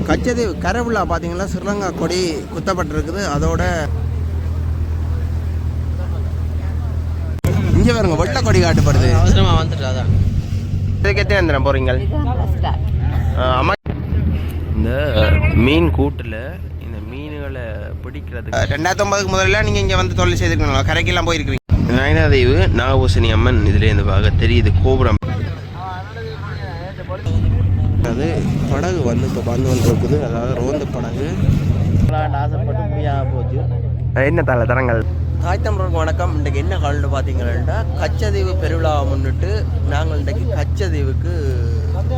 கச்சதீவு கரவுலா பார்த்தீங்கன்னா ஸ்ரீலங்கா கொடி குத்தப்பட்டிருக்குது. அதோட இங்கே பாருங்க வெள்ளை கொடி காட்டப்படுது. அவசரமா வந்துட்டு அதான் இதுக்கு எத்தனை நேரம் போறீங்க? இந்த மீன் கூட்டில் இந்த மீன்களை பிடிக்கிறது 2009 முதல்ல நீங்கள் இங்கே வந்து தொழில் செய்திருக்கீங்களா? கரைக்கெல்லாம் போயிருக்கிறீங்க. நயனாதேவி நாகபூசணி அம்மன் இதில் இந்த பாக தெரியுது கோபுரம். அது படகு வந்து இப்போ வந்துருக்குது. அதாவது ரோந்து படகு ஆசைப்பட்டு முடியாம போச்சு. என்ன தரங்கள் தாய் தமிழருக்கு வணக்கம். இன்றைக்கு என்ன காலம்னு பார்த்தீங்கன்னா கச்சதீவு பெருவிழாவை முன்னிட்டு நாங்கள் இன்றைக்கு கச்சதீவுக்கு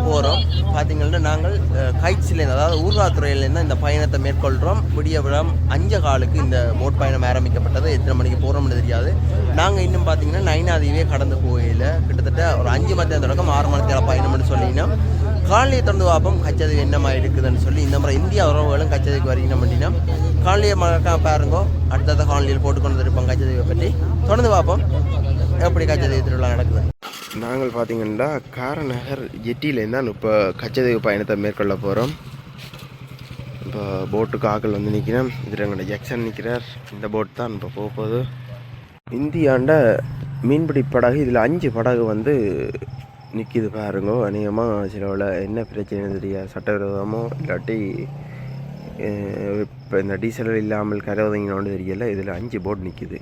போகிறோம். பார்த்தீங்கன்னா நாங்கள் கைட்ஸ்லேருந்து அதாவது ஊர்காத்துறையிலேருந்து இந்த பயணத்தை மேற்கொள்கிறோம். விடியவிடம் 5:15 இந்த போட் பயணம் ஆரம்பிக்கப்பட்டது. எத்தனை மணிக்கு போகிறோம்னு தெரியாது. நாங்கள் இன்னும் பார்த்தீங்கன்னா நைனாதீவே கடந்து போயில கிட்டத்தட்ட ஒரு 5 மணி தொடக்கம் 6 மணி நேரம் பயணம்னு சொல்லிங்கன்னா காலனியை தொடர்ந்து பார்ப்போம் கச்சதீவு என்னமா இருக்குதுன்னு சொல்லி. இந்த மாதிரி இந்தியா உறவுகளும் கச்சதீவுக்கு வரீங்கன்னு அப்படின்னா காலனியை மறக்காம பாருங்கோ. அடுத்தது காலனியில் போட்டுக்கொண்டு இருப்போம் கச்சதீவை பற்றி தொடர்ந்து பார்ப்போம் எப்படி கச்சதீவு திருவிழா நடக்குது. நாங்கள் பார்த்தீங்கன்னா காரநகர் ஜெட்டியிலேருந்து தான் இப்போ கச்சதீவு பயணத்தை மேற்கொள்ள போகிறோம். இப்போ போட்டுக்கு ஆக்கள் வந்து நிற்கிறேன். இதில் எங்களோட ஜக்சன் நிற்கிறார். இந்த போட் தான் இப்போ போக போகுது. இந்தியாண்ட மீன்பிடி படகு இதில் 5 படகு வந்து நிற்கிது பாருங்கோ. அநேகமாக சிலவில் என்ன பிரச்சனை தெரியாது, சட்டவிரோதமோ இல்லாட்டி இப்போ இந்த டீசல் இல்லாமல் கரவதைங்கன்னு தெரியல. இதில் 5 போட் நிற்கிது.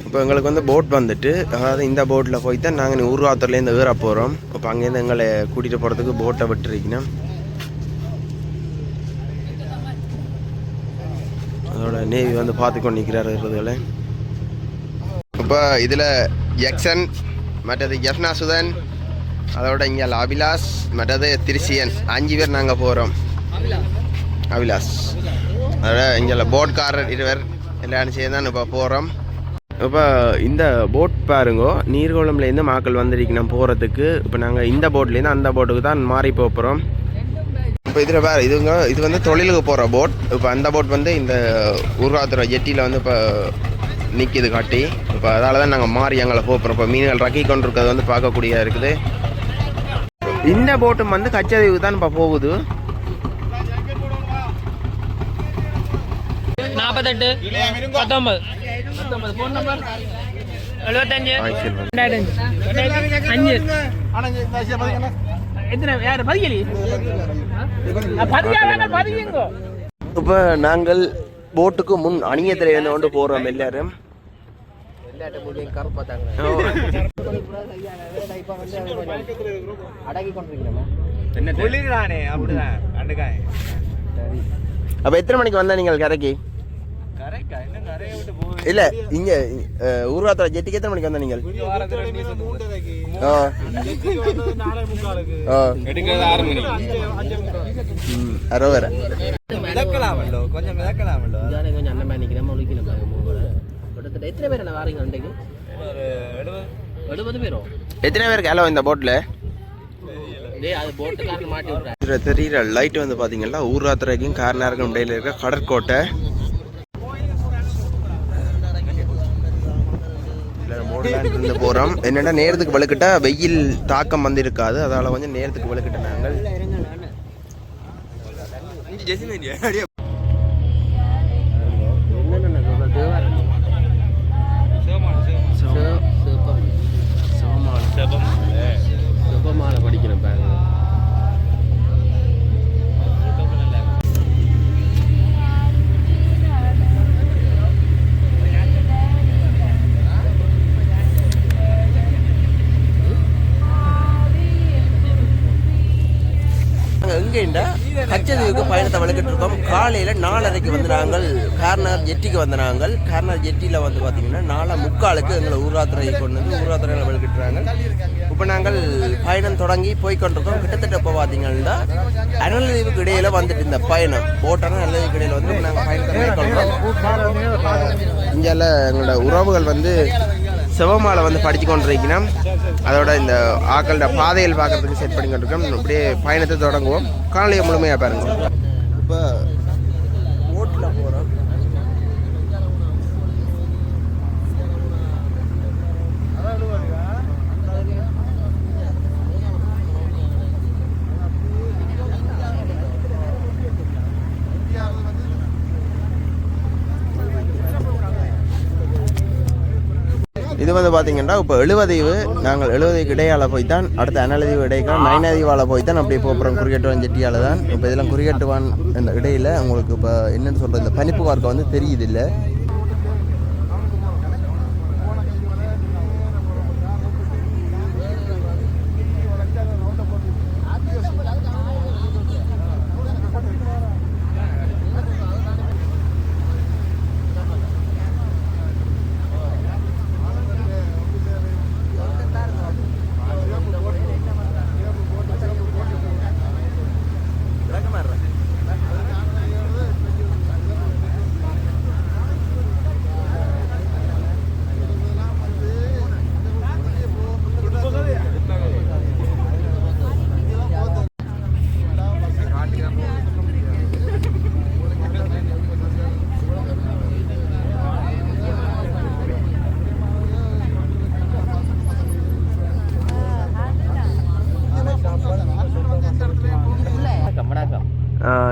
இப்போ எங்களுக்கு வந்து போட் வந்துட்டு, அதாவது இந்த போட்டில் போய் தான் நாங்கள் ஊர்வாத்தூர்லேருந்து ஏற போகிறோம். இப்போ அங்கேருந்து எங்களை கூட்டிகிட்டு போகிறதுக்கு போட்டை விட்டுருக்கணும். அதோட நேவி வந்து பார்த்து கொண்டு நிற்கிறார் இருக்கிறதுல. இப்போ இதில் ஜக்சன், மற்றது ஜஃப்னாசுதன், அதோட இங்கே அபிலாஷ், மற்றது திருசியன் 5 பேர் நாங்கள் போகிறோம். அபிலாஷ் அதோட இங்கே போட்காரர் 2 பேர் எல்லாரும் சேர்ந்து தான் இப்போ போகிறோம். இப்போ இந்த போட் பாருங்கோ, நீர்கோளம்லேருந்து மக்கள் வந்திருக்கணும் போகிறதுக்கு. இப்போ நாங்கள் இந்த போட்லேருந்து அந்த போட்டுக்கு தான் மாறி போகிறோம். இப்போ இதில் வேறு இது வந்து தொழிலுக்கு போகிற போட். இப்போ அந்த போட் வந்து இந்த ஊர்வாத்துறை ஜெட்டியில் வந்து இப்போ நிற்கிது காட்டி. இப்போ அதால் தான் நாங்கள் மாறி எங்களை போகிறோம். இப்போ மீன்கள் ரக்கி கொண்டு இருக்கிறது வந்து பார்க்கக்கூடிய இருக்குது. இந்த போட்டும் வந்து கச்சதீவு தான் இப்போ போகுது. 48 19 ஃபோன் நம்பர் 75 இப்போ நாங்கள் போட்டுக்கு முன் அணியத்தில் இருந்து கொண்டு போகிறோம் எல்லாரும். அப்போ எத்தனை மணிக்கு வந்தா நீங்கள் கரைக்கு? இல்ல இங்க ஊர்வாத்துறை ஜெட்டிக்கு எத்தனை மணிக்கு வந்தா நீங்கள்? எத்தனை பேருக்கு ஹலோ இந்த போட்ல தெரியுற லைட் வந்து பாத்தீங்கன்னா ஊர்வாத்துறைக்கும் காரனாருக்கும் இடையில இருக்க கடற்கோட்டை. போறோம் என்னன்னா நேரத்துக்கு வலுக்கிட்டா வெயில் தாக்கம் வந்து இருக்காது. அதனால கொஞ்சம் நேரத்துக்கு வலுக்கிட்ட நாங்கள் படிக்கிறேன் பாருங்க. எங்கேண்டா கச்சதீவுக்கு பயணத்தை வளர்க்கிட்டு இருக்கோம். காலையில் 4:30 வந்து நாங்கள் காரநகர் ஜெட்டிக்கு வந்த நாங்கள் காரநகர் ஜெட்டியில் வந்து பார்த்தீங்கன்னா 4:45 எங்களை ஊர்வாத்துறையை கொண்டு வந்து ஊர்வாத்துறையில் வளர்க்கிட்டுறாங்க. இப்போ நாங்கள் பயணம் தொடங்கி போய்கொண்டிருக்கோம். கிட்டத்தட்ட இப்போ பார்த்தீங்கன்னா அனலதீவுக்கு இடையில வந்துட்டு இந்த பயணம் போட்டான அனலதீவுக்கு இடையில வந்து நாங்கள் பயணத்தை மேற்கொள்கிறோம். இங்கே எங்களோட உறவுகள் வந்து சிவமாலை வந்து படித்து கொண்டிருக்கணும். அதோட இந்த ஆக்களோட பாதைகள் பார்க்கறதுக்கு செட் பண்ணி கொண்டிருக்கோம். அப்படியே பயணத்தை தொடங்குவோம். காலையை முழுமையாக பாருங்க. இப்போ போட்டில் போகிறோம். இது வந்து பார்த்தீங்கன்னா இப்போ 70 நாங்கள் 70க்கு இடையால் போய் தான் அடுத்த அனலதீவு இடைக்கால 9 போய் தான் அப்படி போகிறோம் குறிக்கட்டுவான் ஜெட்டியால் தான் இப்போ இதெல்லாம் குறிக்கட்டுவான் இந்த இடையில் உங்களுக்கு இப்போ என்னென்னு சொல்கிறது இந்த பனிப்பு வார்க்கை வந்து தெரியுது இல்லை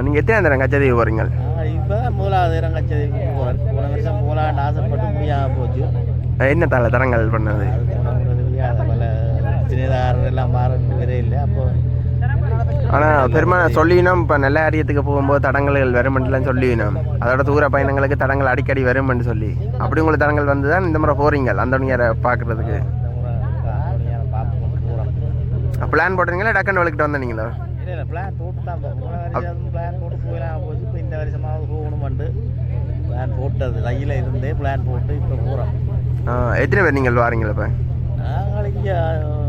நீங்கள் எத்தனை நேரம் கச்சதீவு போகிறீங்க? இப்போ மூலாவது நேரம் கச்சதீவு போகிறேன். போன வருஷம் போகலான்னு ஆசைப்பட்டு முடியாமல் போச்சு. என்ன தரங்கள் பண்ணது? பல சின்னதாரம் எல்லாம் மாறன்னு வரே இல்லை. அப்போ ஆனால் பெரும்பாலும் சொல்லினோம் இப்போ நல்ல ஆரியத்துக்கு போகும்போது தடங்கல்கள் வருமென்றுலாம் சொல்லினோம். அதோட தூர பயணங்களுக்கு தடங்கள் அடிக்கடி வருமென்று சொல்லி அப்படி உங்களுக்கு தடங்கள் வந்து தான் இந்த முறை போகிறீங்க அந்தோனியாரை பார்க்குறதுக்கு. பிளான் போட்டுறீங்களா டக்குன்னு வலிக்கிட்டு வந்தீங்களா? இல்லை பிளான் போட்டு தான் பிளான் போட்டு போயிடலாம் போச்சு. இப்போ இந்த வருஷமாவது போகணுமெண்டு பிளான் போட்டது கையில் இருந்தே பிளான் போட்டு இப்போ போகிறோம். எத்தனை பேர் நீங்கள் வாரீங்களா? இப்போ நாங்கள் இங்கே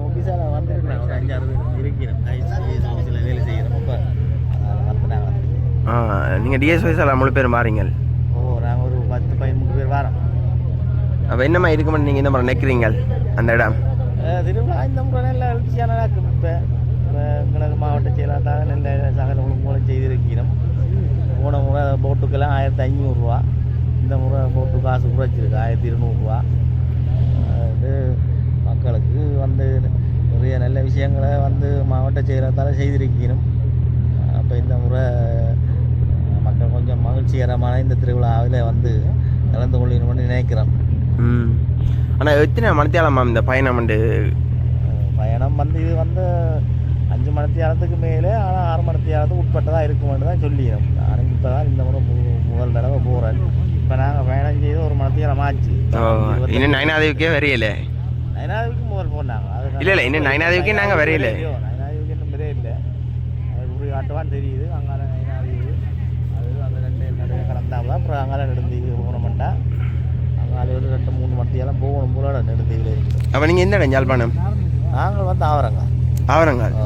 ஆஃபீஸால் வந்துருக்கேன். ஒரு 5-6 பேர் இருக்கிறோம். ஆஃபீஸில் வேலை செய்கிறோம். இப்போ வந்து நாங்கள் நீங்கள் டிஎஸ் வயசால் முழு பேர் மாறீங்க? நாங்கள் ஒரு 10-13 பேர் வரோம். அப்போ என்னம்மா இருக்குமென்னு நீங்கள் இந்த மாதிரி நிற்கிறீங்க அந்த இடம்? திருவிழா இந்த முறை நல்ல எழுச்சியாக நடக்கும். இப்போ எங்களுக்கு மாவட்ட செயலாளராக நல்ல சகல ஒழுங்குகளும் செய்திருக்கிறோம். போன முறை போட்டுக்கெல்லாம் 1500 ரூபா. இந்த முறை போட்டு காசு குறைச்சிருக்கு 1200 ரூபா. அது மக்களுக்கு வந்து நிறைய நல்ல விஷயங்களை வந்து மாவட்ட செயலாளரால் செய்திருக்கிறோம். அப்போ இந்த முறை மக்கள் கொஞ்சம் மகிழ்ச்சிகரமான இந்த திருவிழாவில் வந்து கலந்து கொள்ளணும்னு நினைக்கிறோம். ஆனால் எத்தனை மணித்தியாலம்மா இந்த பயணம் வந்து? பயணம் வந்து இது வந்து 5 மணித்தியாலத்துக்கு மேலே, ஆனால் 6 மணித்தியாலத்துக்கு உட்பட்டதாக இருக்குமென்று தான் சொல்லிடும். நான் இப்போ தான் இந்த முறை முதல் தடவை போகிறேன். இப்போ நாங்கள் பயணம் செய்து 1 மணித்தியாலம் ஆச்சு. இன்னும் நயனாதேவிக்கே வரையில? நயனாதேவிக்கு முதல் போனாங்க. அது இல்லை இன்னும் நயனாதேவிக்கே நாங்கள் வரையில. நயனாதேவிக்கு இன்னும் வரே இல்லை. அது உரி காட்டுவான்னு தெரியுது. அங்கால நயனாதேவி அது அந்த 2 கலந்தாமல் அப்புறம் அங்கால நெடுந்தீவி போகணுமெண்டா. அங்கால ஒரு 2-3 மணித்தியாலம் போகணும் போல நெடுந்தீவில் இருக்குது. அப்போ நீங்கள் எந்த இடம் யாழ்ப்பாணம்? நாங்கள் வந்து ஆவரங்கால். ஆவரங்கால்.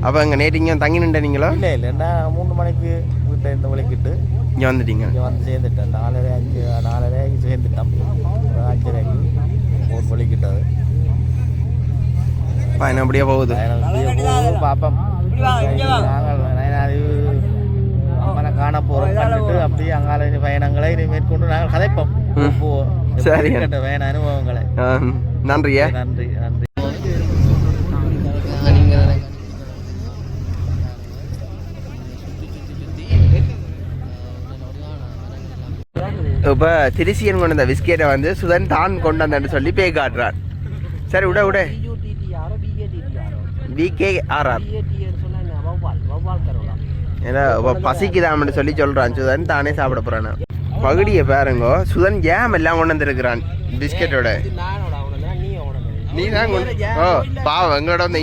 அப்போ இங்கே நேற்று இங்கே தங்கி நின்றீங்களோ? இல்லை நான் 3 மணிக்கு வீட்டை இந்த விளக்கிட்டு இங்கே வந்துட்டீங்க? இங்கே வந்து சேர்ந்துட்டேன். 4:30 சேர்ந்துட்டோம். 5:30 ஒரு விளக்கிட்டது. பயணம் அப்படியே போகுது. பார்ப்போம். நாங்கள் நயனாதேவி அம்மனை காண போகிறோம். கண்டுட்டு அப்படியே அங்கால பயணங்களை மேற்கொண்டு நாங்கள் கதைப்போம். சரி, பயண அனுபவங்களை. நன்றியா? நன்றி. இப்போ திருச்சியன் கொண்டு வந்த பிஸ்கெட்டை வந்து சுதன் தான் கொண்டு வந்தேன்னு சொல்லி பே காட்டுறான். சரி விட BKRR ஏன்னா பசிக்குதான்னு சொல்லி சொல்கிறான் சுதன். தானே சாப்பிட போகிறான். பகுடியை பாருங்கோ, சுதன் ஜாம் எல்லாம் கொண்டு வந்துருக்குறான் பிஸ்கெட்டோட. நீ தான் பாவம் எங்களோட வந்து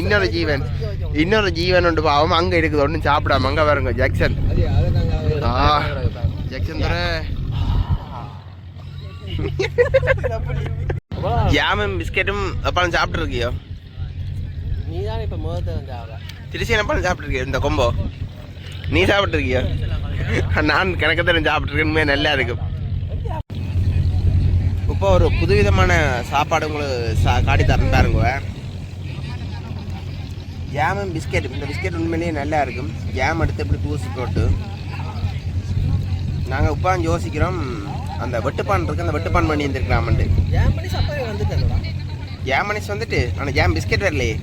இன்னொரு ஜீவன் உண்டு பாவம். அங்கே இருக்குது ஒன்றும் சாப்பிடாம. அங்கே பாருங்க ஜாக்சன். ஜாக்சன் தர ஜாமும் பிஸ்கெட்டும் எப்பாலும் சாப்பிட்டு இருக்கியோ? நீ தான் இப்போ முதல்ல திருச்சி என்னப்பாலும் சாப்பிட்ருக்கியோ? இந்த கொம்போ நீ சாப்பிட்ருக்கியோ? நான் கணக்கத்தில் சாப்பிட்ருக்கேன். நல்லா இருக்கும். இப்போ ஒரு புதுவிதமான சாப்பாடு உங்களுக்கு காட்டி தரேன் பாருங்க. ஜாமும் பிஸ்கெட். இந்த பிஸ்கெட் உண்மையிலேயே நல்லா இருக்கும். ஜாம் எடுத்து இப்படி தூசி போட்டு நாங்கள் உட்காந்து யோசிக்கிறோம் அந்த வெட்டுப்பான் இருக்கு, அந்த வெட்டுப்பான் பண்ணி இருந்துருக்கலாமண்டு. ஜாம் மணிஸ் வந்துட்டு ஆனால் ஜாம் பிஸ்கெட் வரலையே.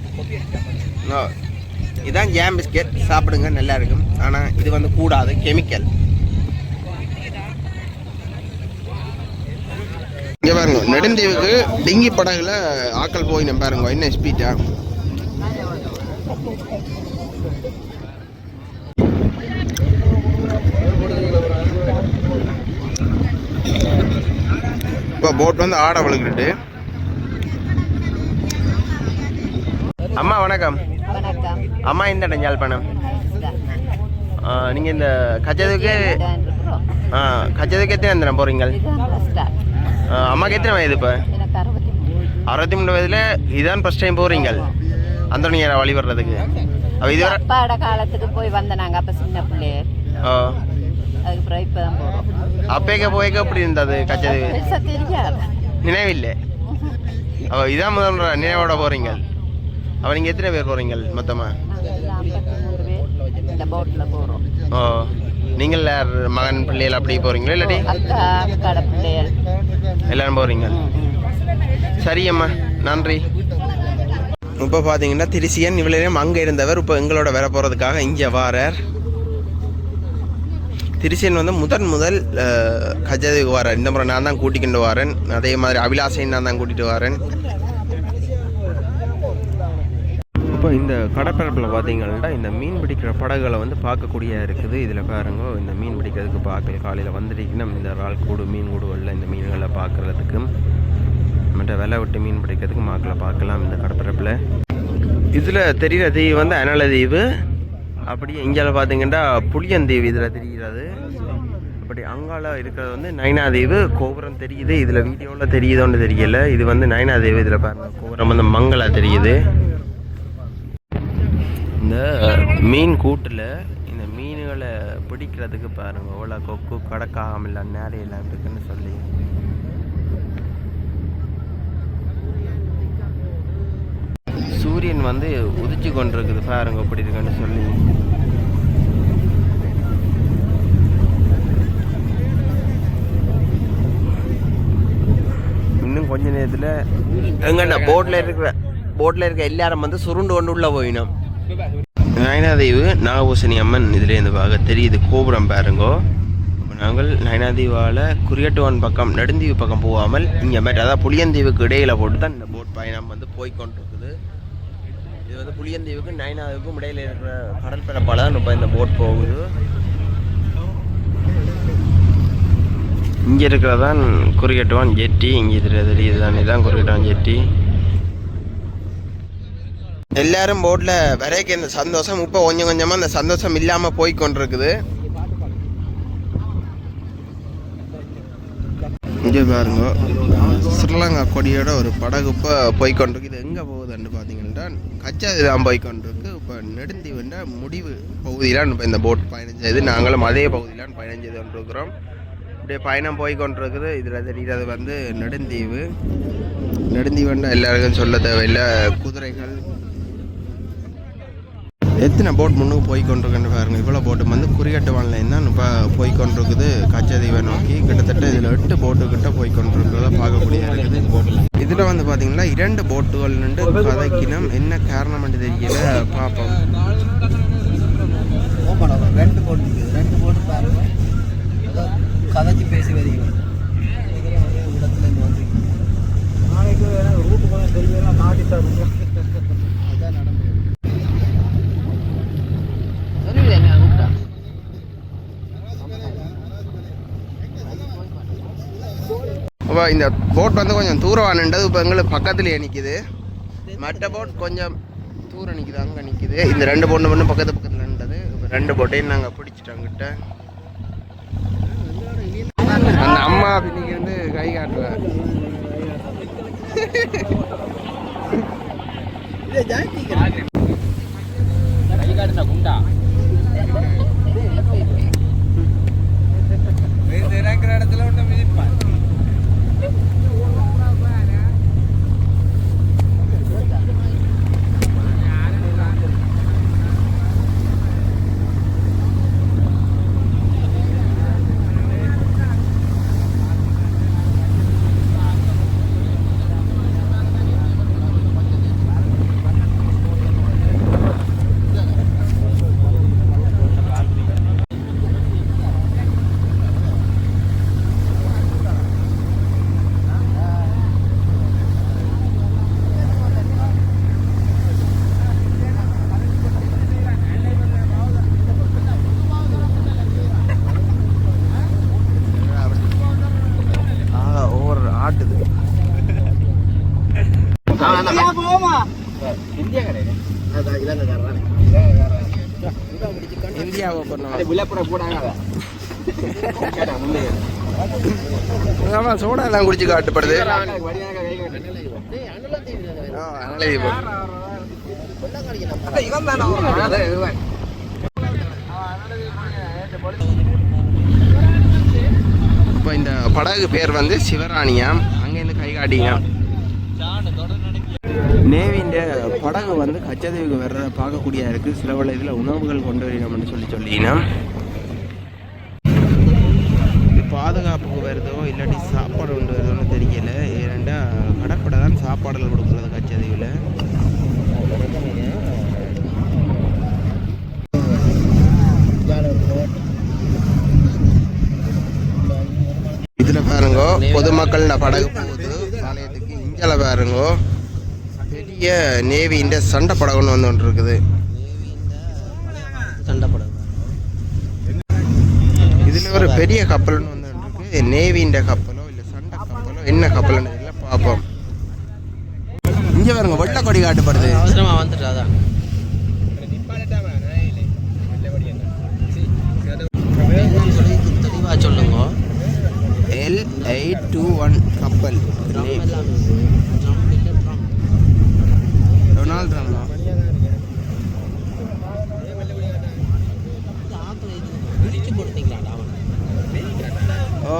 இதுதான் ஜாம் பிஸ்கெட். சாப்பிடுங்க, நல்லா இருக்கும். ஆனால் இது வந்து கூடாது, கெமிக்கல். இங்கே பாருங்க, நெடுந்தீவுக்கு டிங்கி படகுல ஆக்கள் போய் நம்ம பாருங்க என்ன ஸ்பீட்டா. இப்போ போட் வந்து ஆட வழுக்கிட்டு. அம்மா வணக்கம். வணக்கம். அம்மா இந்த இடம் யாழ்ப்பாணம். நீங்கள் இந்த கச்சதுக்கு எத்தனை நேரம் போகிறீங்க? அம்மாக்கு எத்தனை வயது இப்போ? 63 வயதில் இதுதான் ஃபர்ஸ்ட் டைம் போகிறீங்க அந்தோனியாரை வழிபடுறதுக்கு? அப்போ இது அப்பாட காலத்துக்கு போய் வந்த நாங்கள் அப்போ சின்ன பிள்ளைய. அதுக்கப்புறம் இப்போ தான் போகிறோம். அப்பேக்க போய்க்க எப்படி இருந்தது கச்சது? தெரியாது, நினைவில்லை. அப்போ இதான் முதல் நினைவோட போகிறீங்க. அப்போ நீங்கள் எத்தனை பேர் போகிறீங்க மொத்தமாக? 53 பேர் இந்த போட்டில் போகிறோம். ஓ, நீங்கள் யார் மகன் பிள்ளைகள் அப்படி போகிறீங்களா இல்லாட்டி அக்காட பிள்ளைகள் எல்லாரும் போகிறீங்க? சரி அம்மா, நன்றி. இப்போ பார்த்தீங்கன்னா திருச்சியன் இவ்வளோ நேரம் அங்கே இருந்தவர் இப்போ எங்களோட வர போகிறதுக்காக இங்கே வாரார். திருச்சியன் வந்து முதல் கஜதுக்கு வாரார். இந்த முறை நான் தான் கூட்டிக்கிட்டு வரேன். அதே மாதிரி அபிலாஷையும் நான் தான் கூட்டிகிட்டு வரேன். இப்போ இந்த கடற்பரப்பில் பார்த்தீங்கன்னா இந்த மீன் பிடிக்கிற படகுகளை வந்து பார்க்கக்கூடிய இருக்குது. இதில் பாருங்க, இந்த மீன் பிடிக்கிறதுக்கு பார்க்கல காலையில் வந்துருக்கணும். இந்த இறால் கூடு மீன் கூடுகளில் இந்த மீன்களை பார்க்குறதுக்கு மற்ற வெலை விட்டு மீன் பிடிக்கிறதுக்கு மக்களை பார்க்கலாம் இந்த கடற்பரப்பில். இதில் தெரிகிற தீவு வந்து அனலதீவு. அப்படியே இங்கே பார்த்தீங்கன்னா புளியந்தீவு இதில் தெரிகிறது. அப்படி அங்கால இருக்கிறது வந்து நைனாதீவு. கோபுரம் தெரியுது, இதில் வீடியோவில் தெரியுதோன்னு தெரியல. இது வந்து நைனாதீவு. இதில் பாருங்க கோபுரம் வந்து மங்களா தெரியுது. இந்த மீன் கூட்டில் இந்த மீன்களை பிடிக்கிறதுக்கு பாருங்க எவ்வளோ கொக்கு கடக்காமல் நேரையெல்லாம் இருக்குன்னு சொல்லி. சூரியன் வந்து உதிச்சு கொண்டிருக்குது பாருங்க எப்படி இருக்குன்னு சொல்லி. இன்னும் கொஞ்ச நேரத்தில் எங்கன்னா போட்டில் இருக்க எல்லாரும் வந்து சுருண்டு கொண்டு உள்ள போயிடும். நயனாதீவு நாகபூசணி அம்மன் இதுலேருந்து பார்க்க தெரியுது. கோபுரம் பாருங்கோ. நாங்கள் நயனாதீவால் குறியட்டுவான் பக்கம் நெடுந்தீவு பக்கம் போகாமல் இங்கே மேட் அதாவது புளியந்தீவுக்கு இடையில் போட்டு தான் இந்த போட் பயணம் வந்து போய்கொண்டிருக்குது. இது வந்து புளியந்தீவுக்கு நயனாதீவுக்கும் இடையில் இருக்கிற கடல் பரப்பால் தான் இப்போ இந்த போட் போகுது. இங்கே இருக்கிறதான் குறியட்டுவான் ஜெட்டி. இங்கே தெரியுது தான், இதுதான் குறியட்டுவான் ஜெட்டி. எல்லாரும் போட்டில் வரைக்கும் இந்த சந்தோஷம் இப்போ கொஞ்சம் கொஞ்சமாக அந்த சந்தோஷம் இல்லாமல் போய்கொண்டிருக்குது. இங்கே பாருங்க, ஸ்ரீலங்கா கொடியோட ஒரு படகு இப்போ போய்கொண்டிருக்கு. இது எங்கே போகுதுன்னு பார்த்தீங்கன்னா கச்சாது தான் போய்கொண்டிருக்கு. இப்போ நெடுந்தீவுன்ற முடிவு பகுதியிலான் இப்போ இந்த போட் பயணம் செய்து நாங்களும் அதே பகுதியிலான் பயணம் செய்து கொண்டிருக்கிறோம். இப்படியே பயணம் போய்கொண்டிருக்குது. இதில் தெரிகிறது வந்து நெடுந்தீவுன்ற எல்லாருக்கும் சொல்ல தேவையில்லை. குதிரைகள் எத்தனை போட் முன்னுக்கு போய்கொண்டிருக்குன்னு பாருங்கள். இவ்வளோ போட்டு வந்து குறியட்டுவான்லைன் தான் இப்போ போய்கொண்டிருக்குது கச்சதீவை நோக்கி. கிட்டத்தட்ட இதில் 8 போட்டுக்கிட்ட போய்கொண்டிருக்கிறத பார்க்கக்கூடிய இருக்குது. இதில் வந்து பார்த்தீங்கன்னா 2 போட்டுகள் நின்று கதைக்கினம். என்ன காரணம் தெரியல, பார்ப்போம். 2 போட்டு பாருங்க கதைச்சி பேசி வருகிறோம். நாளைக்கு ரூட்டு கொஞ்சம் தெரியல நாட்டி தருங்க. அப்போ இந்த போட் வந்து கொஞ்சம் தூரம் நின்றது. இப்போ எங்களுக்கு பக்கத்துலேயே நிற்கிது. மற்ற போட் கொஞ்சம் தூரம் நிற்கிது, அங்கே நிற்கிது. இந்த 2 போட்டு மட்டும் பக்கத்தில் நின்றது. இப்போ 2 போட்டையும் நாங்கள் பிடிச்சிட்டோம் கிட்ட. அந்த அம்மா பின்னிக்கு வந்து கை காட்டுவார். இடத்துல ஒன்று மிதிப்பான். இந்தியாவை ஆமாம் சோடா எல்லாம் குடிச்சு காட்டுப்படுது. இப்போ இந்த படகு பேர் வந்து சிவராணியாம். அங்கேருந்து கை காட்டியாம். நேவின்ற படகு வந்து கச்சதீவுக்கு வர்றதை பார்க்கக்கூடிய இருக்குது. சில வேளை இதில் உணவுகள் கொண்டு வரணும்னு சொல்லினா இது பாதுகாப்புக்கு வருதோ இல்லாட்டி சாப்பாடு கொண்டு வருதோன்னு தெரியல. ஏன்னா கடற்படை தான் சாப்பாடுகள் கொடுக்குறது கச்சதீவில். இதில் பாருங்க பொதுமக்கள் படகு போகுது பாளையத்துக்கு. இங்கே பாருங்க பெரிய நேவின்ற சண்டை படகுன்னு வந்து ஒன்று இருக்குது. சண்டை படகு இதில் ஒரு பெரிய கப்பல்னு வந்து இருக்கு. நேவின்ற கப்பலோ இல்லை சண்டை கப்பலோ என்ன கப்பல்னு இல்லை பார்ப்போம். இங்கே பாருங்க வெள்ளை கொடி காட்டுப்படுது. அவசரமாக வந்துட்டு அதான் தெளிவாக சொல்லுங்க. L821 கப்பல் டொனால்ட் ட்ரம்ப். ஓ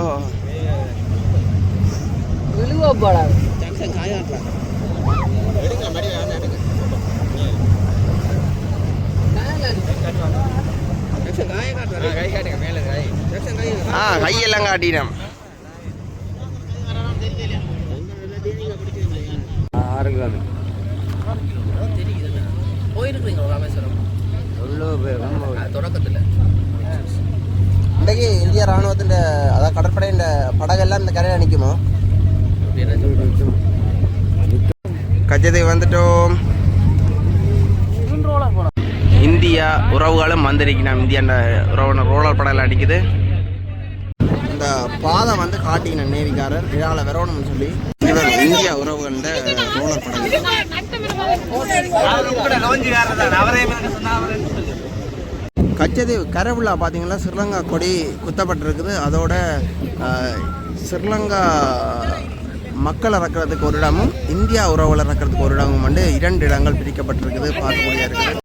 கையெல்லாம் காட்டினோம். இன்றைக்கு இந்திய ராணுவத்தின் அதாவது கடற்படையின் படகெல்லாம் இந்த கரையில் நிற்குமோ? கச்சதீவு வந்துட்டோம். இந்தியா உறவுகளும் வந்திருக்கணும். இந்தியா ரோலர் படகுல அடிக்குது. இந்த பாதை வந்து காட்டின நேவிக்காரர் இதால் வரணும்னு சொல்லி இந்தியா உறவுகள் ரோலர் படகு. கச்சதீவு கரவுலா பார்த்தீங்கன்னா ஸ்ரீலங்கா கொடி குத்தப்பட்டிருக்குது. அதோட ஸ்ரீலங்கா மக்கள் இறக்கிறதுக்கு ஒரு இடமும் இந்தியா உறவுகள் இறக்கிறதுக்கு ஒரு இடமும் வந்து 2 இடங்கள் பிரிக்கப்பட்டிருக்குது. பார்க்கக்கூடிய இருக்குது.